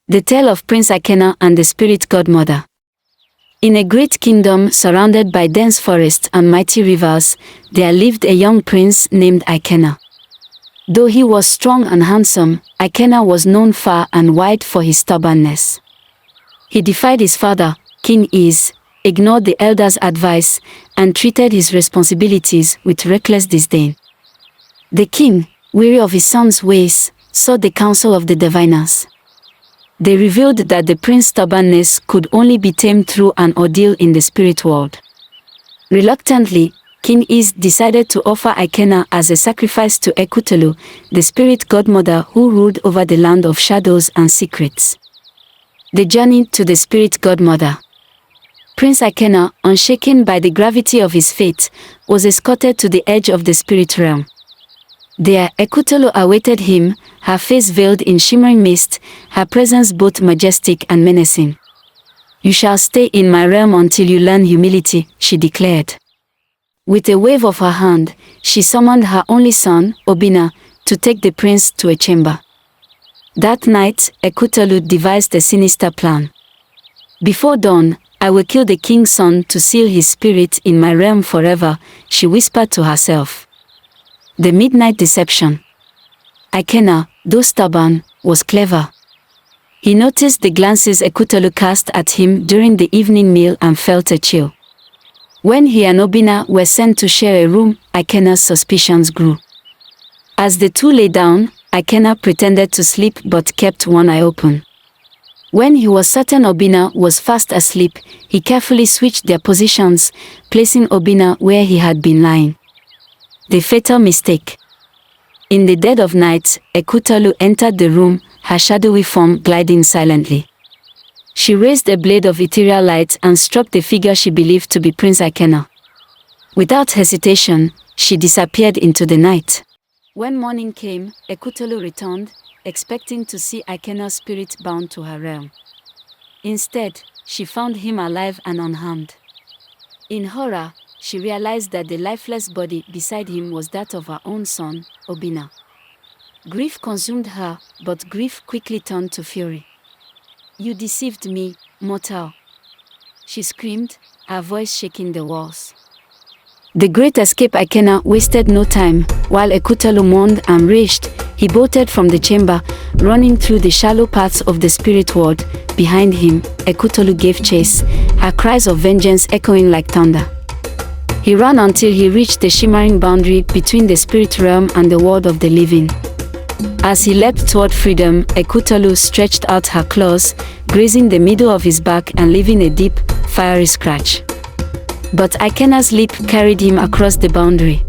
The tale of Prince Ikenna and the spirit godmother. In a great kingdom surrounded by dense forests and mighty rivers, there lived a young prince named Ikenna. Though he was strong and handsome, Ikenna was known far and wide for his stubbornness. He defied his father, King Is, ignored the elders' advice, and treated his responsibilities with reckless disdain. The king, weary of his son's ways, sought the counsel of the diviners. They revealed that the prince's stubbornness could only be tamed through an ordeal in the spirit world. Reluctantly, King Is decided to offer Ikenna as a sacrifice to Ekwutolu, the spirit godmother who ruled over the land of shadows and secrets. The journey to the spirit godmother. Prince Ikenna, unshaken by the gravity of his fate, was escorted to the edge of the spirit realm. There, Ekwutolu awaited him, her face veiled in shimmering mist, her presence both majestic and menacing. "You shall stay in my realm until you learn humility," she declared. With a wave of her hand, she summoned her only son, Obinna, to take the prince to a chamber. That night, Ekwutolu devised a sinister plan. "Before dawn, I will kill the king's son to seal his spirit in my realm forever," she whispered to herself. The midnight deception. Ikenna, though stubborn, was clever. He noticed the glances Ekwutolu cast at him during the evening meal and felt a chill. When he and Obinna were sent to share a room, Ikenna's suspicions grew. As the two lay down, Ikenna pretended to sleep but kept one eye open. When he was certain Obinna was fast asleep, he carefully switched their positions, placing Obinna where he had been lying. The fatal mistake. In the dead of night, Ekwutolu entered the room, her shadowy form gliding silently. She raised a blade of ethereal light and struck the figure she believed to be Prince Ikenna. Without hesitation, she disappeared into the night. When morning came, Ekwutolu returned, expecting to see Ikenna's spirit bound to her realm. Instead, she found him alive and unharmed. In horror, she realized that the lifeless body beside him was that of her own son, Obinna. Grief consumed her, but grief quickly turned to fury. "You deceived me, mortal," she screamed, her voice shaking the walls. The great escape Ikenna wasted no time. While Ekwutolu mourned and raged, he bolted from the chamber, running through the shallow paths of the spirit world. Behind him, Ekwutolu gave chase, her cries of vengeance echoing like thunder. He ran until he reached the shimmering boundary between the spirit realm and the world of the living. As he leapt toward freedom, Ekwutolu stretched out her claws, grazing the middle of his back and leaving a deep, fiery scratch. But Ikenna's leap carried him across the boundary.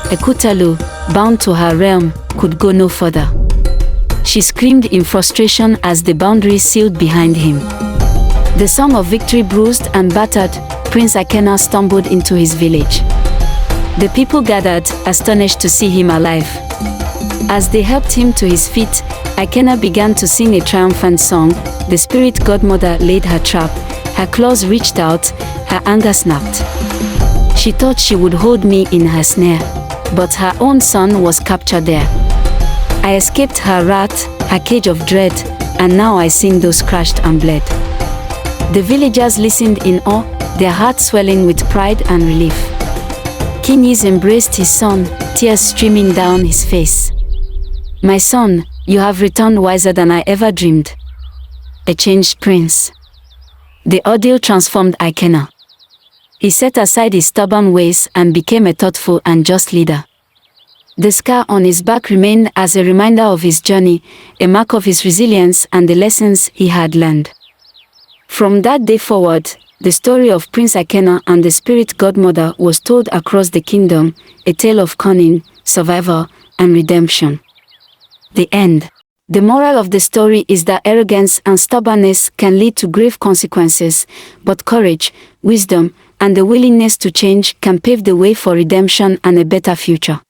Ekwutolu, bound to her realm, could go no further. She screamed in frustration as the boundary sealed behind him. The song of victory bruised and battered, Prince Ikenna stumbled into his village. The people gathered, astonished to see him alive. As they helped him to his feet, Ikenna began to sing a triumphant song. The spirit godmother laid her trap, her claws reached out, her anger snapped. She thought she would hold me in her snare, but her own son was captured there. I escaped her wrath, her cage of dread, and now I sing those crushed and bled. The villagers listened in awe, their hearts swelling with pride and relief. King Is embraced his son, tears streaming down his face. "My son, you have returned wiser than I ever dreamed." A changed prince. The ordeal transformed Ikenna. He set aside his stubborn ways and became a thoughtful and just leader. The scar on his back remained as a reminder of his journey, a mark of his resilience and the lessons he had learned. From that day forward, the story of Prince Ikenna and the spirit godmother was told across the kingdom, a tale of cunning, survival, and redemption. The end. The moral of the story is that arrogance and stubbornness can lead to grave consequences, but courage, wisdom, and the willingness to change can pave the way for redemption and a better future.